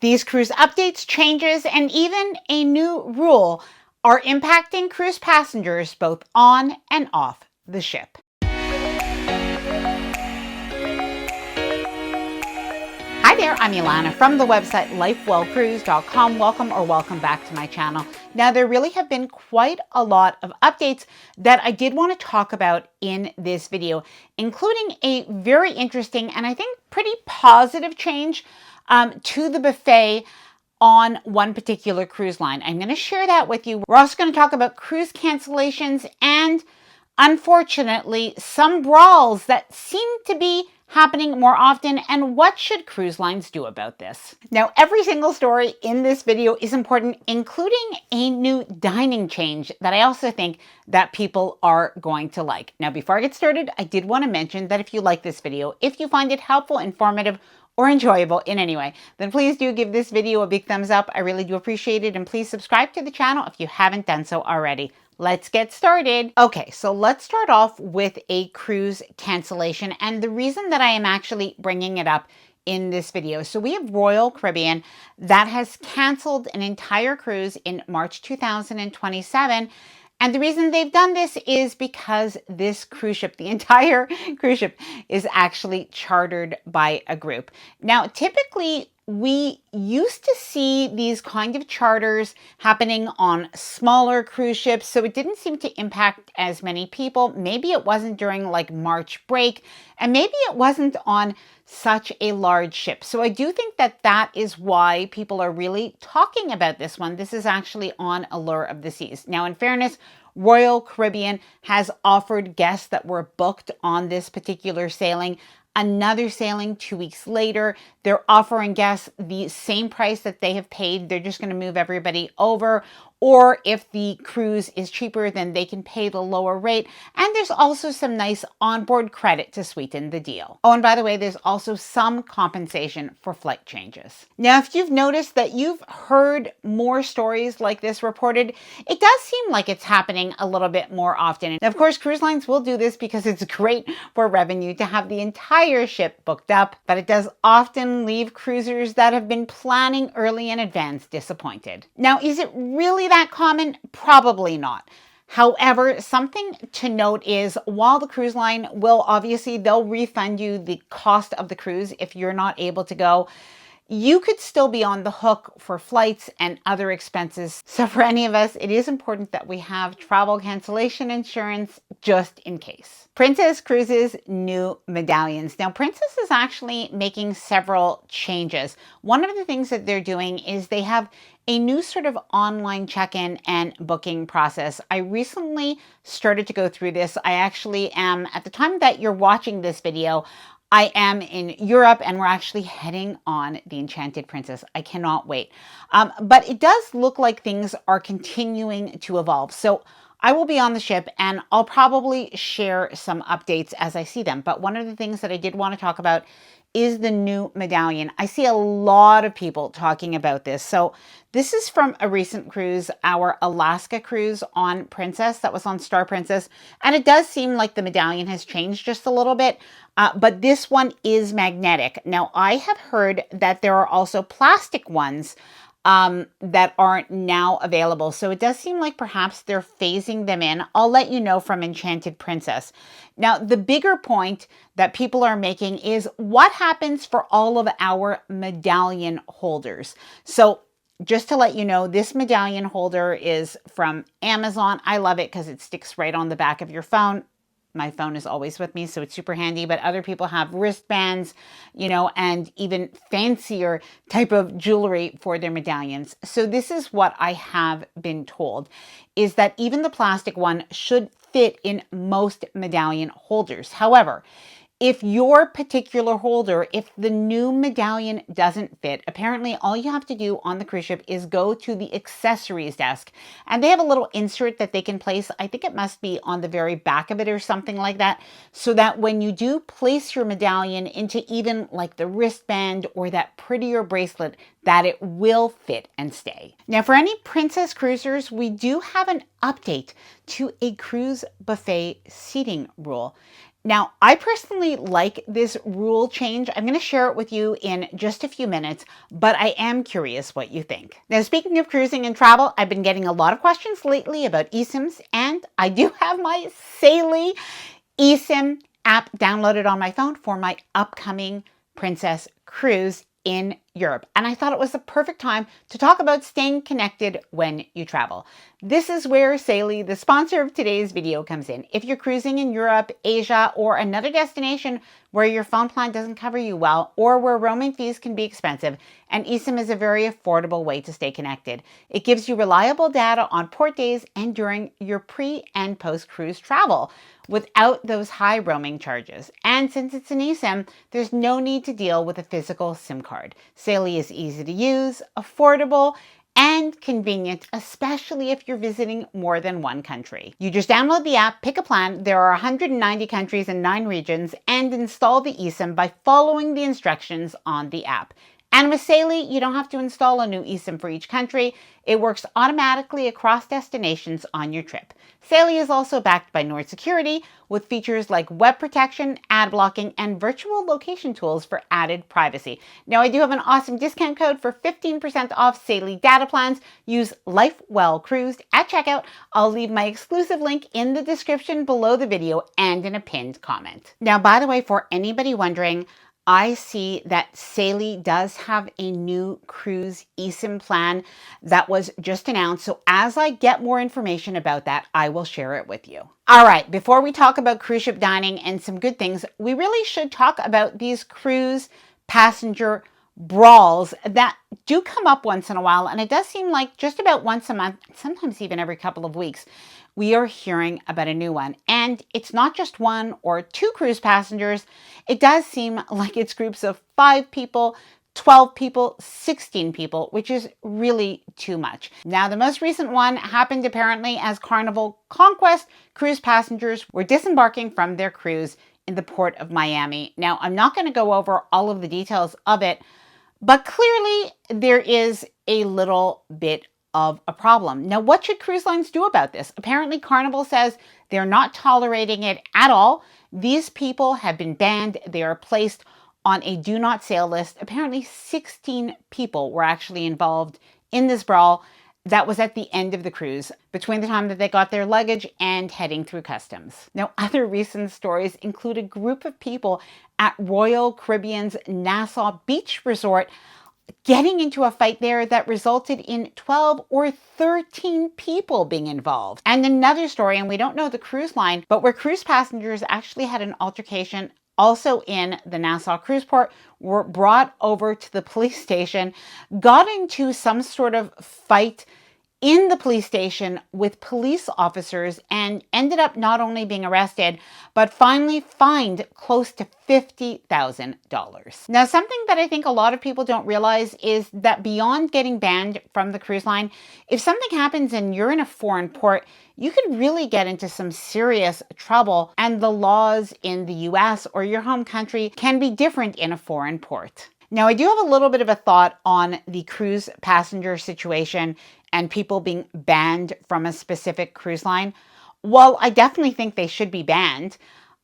These cruise updates, changes, and even a new rule are impacting cruise passengers both on and off the ship. Hi there, I'm Ilana from the website lifewellcruise.com. Welcome back to my channel. Now, there really have been quite a lot of updates that I did want to talk about in this video, including a very interesting and I think pretty positive change to the buffet on one particular cruise line. I'm going to share that with you. We're also going to talk about cruise cancellations and, unfortunately, some brawls that seem to be happening more often, and what should cruise lines do about this? Now, every single story in this video is important, including a new dining change that I also think that people are going to like. Now, before I get started, I did want to mention that if you like this video, if you find it helpful, informative, or enjoyable in any way, then please do give this video a big thumbs up. I really do appreciate it. And please subscribe to the channel if you haven't done so already. Let's get started. Okay, so let's start off with a cruise cancellation. And the reason that I am actually bringing it up in this video. So we have Royal Caribbean that has canceled an entire cruise in March 2027. And the reason they've done this is because this cruise ship, the entire cruise ship, is actually chartered by a group. Now, typically, we used to see these kind of charters happening on smaller cruise ships, so it didn't seem to impact as many people. Maybe it wasn't during like March break, and maybe it wasn't on such a large ship. So I do think that that is why people are really talking about this one. This is actually on Allure of the Seas. Now, in fairness, Royal Caribbean has offered guests that were booked on this particular sailing another sailing 2 weeks later. They're offering guests the same price that they have paid. They're just going to move everybody over. Or if the cruise is cheaper, then they can pay the lower rate. And there's also some nice onboard credit to sweeten the deal. Oh, and by the way, there's also some compensation for flight changes. Now, if you've noticed that you've heard more stories like this reported, it does seem like it's happening a little bit more often. And of course, cruise lines will do this because it's great for revenue to have the entire ship booked up, but it does often leave cruisers that have been planning early in advance disappointed. Now, is it really that common? Probably not. However, something to note is while the cruise line will obviously, they'll refund you the cost of the cruise if you're not able to go, you could still be on the hook for flights and other expenses. So for any of us, it is important that we have travel cancellation insurance just in case. Princess Cruises' new medallions. Now, Princess is actually making several changes. One of the things that they're doing is they have a new sort of online check-in and booking process. I recently started to go through this. I actually am, at the time that you're watching this video, I am in Europe and we're actually heading on the Enchanted Princess. I cannot wait. But it does look like things are continuing to evolve. So I will be on the ship and I'll probably share some updates as I see them. But one of the things that I did want to talk about is the new medallion. I see a lot of people talking about this. So this is from a recent cruise, our Alaska cruise on Princess, that was on Star Princess. And it does seem like the medallion has changed just a little bit, but this one is magnetic. Now, I have heard that there are also plastic ones that aren't now available. So it does seem like perhaps they're phasing them in. I'll let you know from Enchanted Princess. Now, the bigger point that people are making is what happens for all of our medallion holders. So just to let you know, this medallion holder is from Amazon. I love it because it sticks right on the back of your phone. My phone is always with me, so it's super handy, but other people have wristbands, you know, and even fancier type of jewelry for their medallions. So this is what I have been told, is that even the plastic one should fit in most medallion holders. However, if your particular holder, if the new medallion doesn't fit, apparently all you have to do on the cruise ship is go to the accessories desk. And they have a little insert that they can place. I think it must be on the very back of it or something like that. So that when you do place your medallion into even like the wristband or that prettier bracelet, that it will fit and stay. Now, for any Princess cruisers, we do have an update to a cruise buffet seating rule. Now, I personally like this rule change. I'm going to share it with you in just a few minutes, but I am curious what you think. Now, speaking of cruising and travel, I've been getting a lot of questions lately about eSIMs, and I do have my Saily eSIM app downloaded on my phone for my upcoming Princess Cruise in Europe. And I thought it was the perfect time to talk about staying connected when you travel. This is where Saily, the sponsor of today's video, comes in. If you're cruising in Europe, Asia, or another destination where your phone plan doesn't cover you well, or where roaming fees can be expensive, an eSIM is a very affordable way to stay connected. It gives you reliable data on port days and during your pre and post cruise travel without those high roaming charges. And since it's an eSIM, there's no need to deal with a physical SIM card. Saily is easy to use, affordable, and convenient, especially if you're visiting more than one country. You just download the app, pick a plan. There are 190 countries and 9 regions, and install the eSIM by following the instructions on the app. And with Saily, you don't have to install a new eSIM for each country. It works automatically across destinations on your trip. Saily is also backed by Nord Security with features like web protection, ad blocking, and virtual location tools for added privacy. Now, I do have an awesome discount code for 15% off Saily data plans. Use LifeWellCruised at checkout. I'll leave my exclusive link in the description below the video and in a pinned comment. Now, by the way, for anybody wondering, I see that Saily does have a new cruise eSIM plan that was just announced. So as I get more information about that, I will share it with you. All right, before we talk about cruise ship dining and some good things, we really should talk about these cruise passenger brawls that do come up once in a while. And it does seem like just about once a month, sometimes even every couple of weeks, we are hearing about a new one. And it's not just 1 or 2 cruise passengers. It does seem like it's groups of 5 people, 12 people, 16 people, which is really too much. Now, the most recent one happened apparently as Carnival Conquest cruise passengers were disembarking from their cruise in the port of Miami. Now, I'm not going to go over all of the details of it, but clearly there is a little bit of a problem. Now, what should cruise lines do about this? Apparently, Carnival says they're not tolerating it at all. These people have been banned. They are placed on a do not sail list. Apparently, 16 people were actually involved in this brawl that was at the end of the cruise, between the time that they got their luggage and heading through customs. Now, other recent stories include a group of people at Royal Caribbean's Nassau Beach Resort getting into a fight there that resulted in 12 or 13 people being involved. And another story, and we don't know the cruise line, but where cruise passengers actually had an altercation also in the Nassau cruise port, were brought over to the police station, got into some sort of fight in the police station with police officers, and ended up not only being arrested, but finally fined close to $50,000. Now, something that I think a lot of people don't realize is that beyond getting banned from the cruise line, if something happens and you're in a foreign port, you could really get into some serious trouble, and the laws in the US or your home country can be different in a foreign port. Now, I do have a little bit of a thought on the cruise passenger situation and people being banned from a specific cruise line. While I definitely think they should be banned,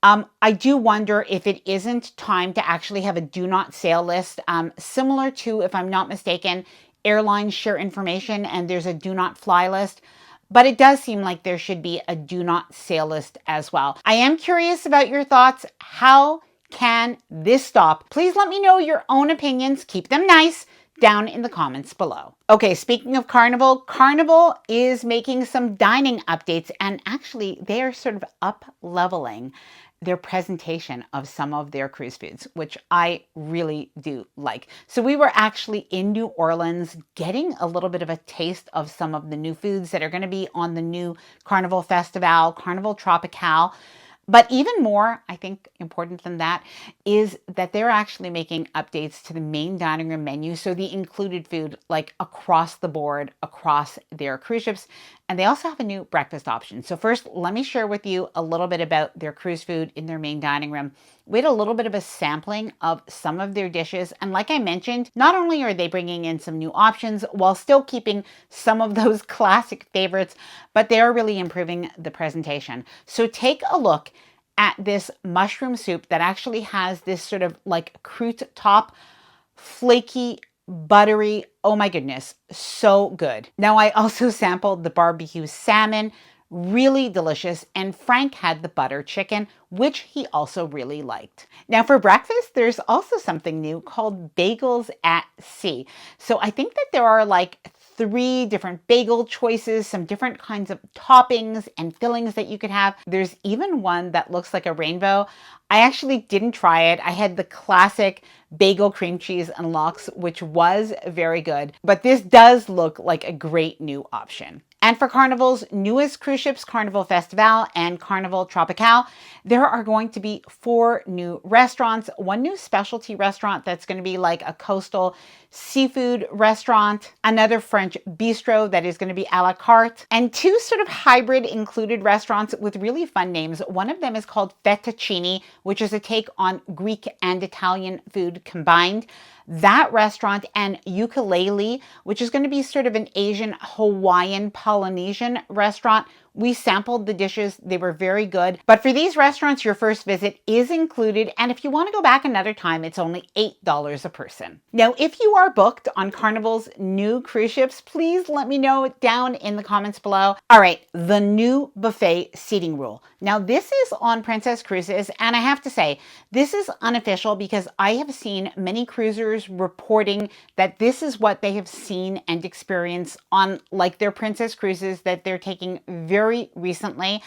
I do wonder if it isn't time to actually have a do not sail list, similar to, if I'm not mistaken, airlines share information and there's a do not fly list. But it does seem like there should be a do not sail list as well. I am curious about your thoughts. How can this stop? Please let me know your own opinions. Keep them nice down in the comments below. Okay, speaking of Carnival, Carnival is making some dining updates, and actually they are sort of up-leveling their presentation of some of their cruise foods, which I really do like. So we were actually in New Orleans getting a little bit of a taste of some of the new foods that are going to be on the new Carnival Festival, Carnival Tropical. But even more, I think, important than that is that they're actually making updates to the main dining room menu. So the included food, like across the board, across their cruise ships. And they also have a new breakfast option. So first, let me share with you a little bit about their cruise food in their main dining room. We had a little bit of a sampling of some of their dishes. And like I mentioned, not only are they bringing in some new options while still keeping some of those classic favorites, but they are really improving the presentation. So take a look at this mushroom soup that actually has this sort of like croûte top, flaky, buttery. Oh my goodness, so good. Now I also sampled the barbecue salmon, really delicious, and Frank had the butter chicken, which he also really liked. Now for breakfast, there's also something new called bagels at sea. So I think that there are like 3 different bagel choices, some different kinds of toppings and fillings that you could have. There's even one that looks like a rainbow. I actually didn't try it. I had the classic bagel cream cheese and lox, which was very good, but this does look like a great new option. And for Carnival's newest cruise ships, Carnival Festival and Carnival Tropical, there are going to be 4 new restaurants. One new specialty restaurant that's going to be like a coastal seafood restaurant, another French bistro that is going to be a la carte, and 2 sort of hybrid included restaurants with really fun names. One of them is called Fettuccine, which is a take on Greek and Italian food combined. That restaurant, and Ukulele, which is going to be sort of an Asian, Hawaiian, Polynesian restaurant. We sampled the dishes. They were very good. But for these restaurants, your first visit is included. And if you want to go back another time, it's only $8 a person. Now, if you are booked on Carnival's new cruise ships, please let me know down in the comments below. All right, the new buffet seating rule. Now, this is on Princess Cruises. And I have to say, this is unofficial because I have seen many cruisers reporting that this is what they have seen and experienced on like their Princess Cruises that they're taking very recently.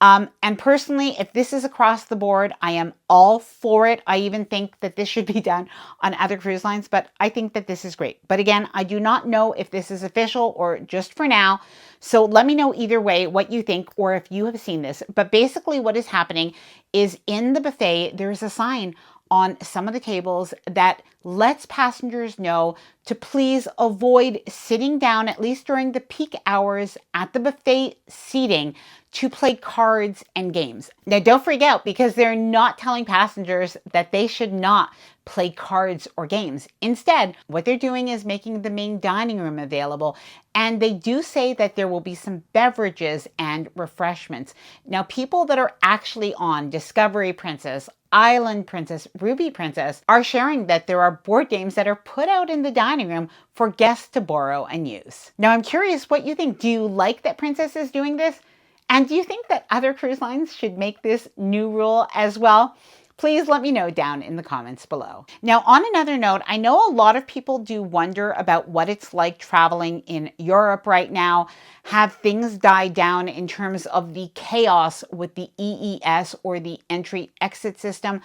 And personally, if this is across the board, I am all for it. I even think that this should be done on other cruise lines, but I think that this is great. But again, I do not know if this is official or just for now. So let me know either way what you think or if you have seen this. But basically what is happening is in the buffet, there's a sign on some of the tables that lets passengers know to please avoid sitting down, at least during the peak hours at the buffet seating, to play cards and games. Now, don't freak out because they're not telling passengers that they should not play cards or games. Instead, what they're doing is making the main dining room available. And they do say that there will be some beverages and refreshments. Now, people that are actually on Discovery Princess, Island Princess, Ruby Princess are sharing that there are board games that are put out in the dining room for guests to borrow and use. Now, I'm curious what you think. Do you like that Princess is doing this? And do you think that other cruise lines should make this new rule as well? Please let me know down in the comments below. Now, on another note, I know a lot of people do wonder about what it's like traveling in Europe right now. Have things died down in terms of the chaos with the EES or the entry-exit system?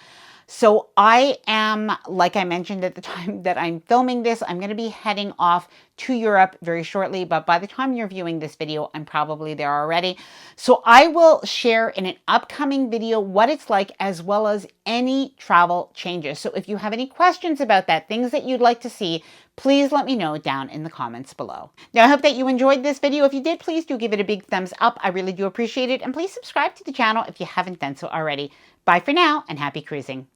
So I am, like I mentioned at the time that I'm filming this, I'm going to be heading off to Europe very shortly, but by the time you're viewing this video, I'm probably there already. So I will share in an upcoming video what it's like as well as any travel changes. So if you have any questions about that, things that you'd like to see, please let me know down in the comments below. Now, I hope that you enjoyed this video. If you did, please do give it a big thumbs up. I really do appreciate it. And please subscribe to the channel if you haven't done so already. Bye for now and happy cruising.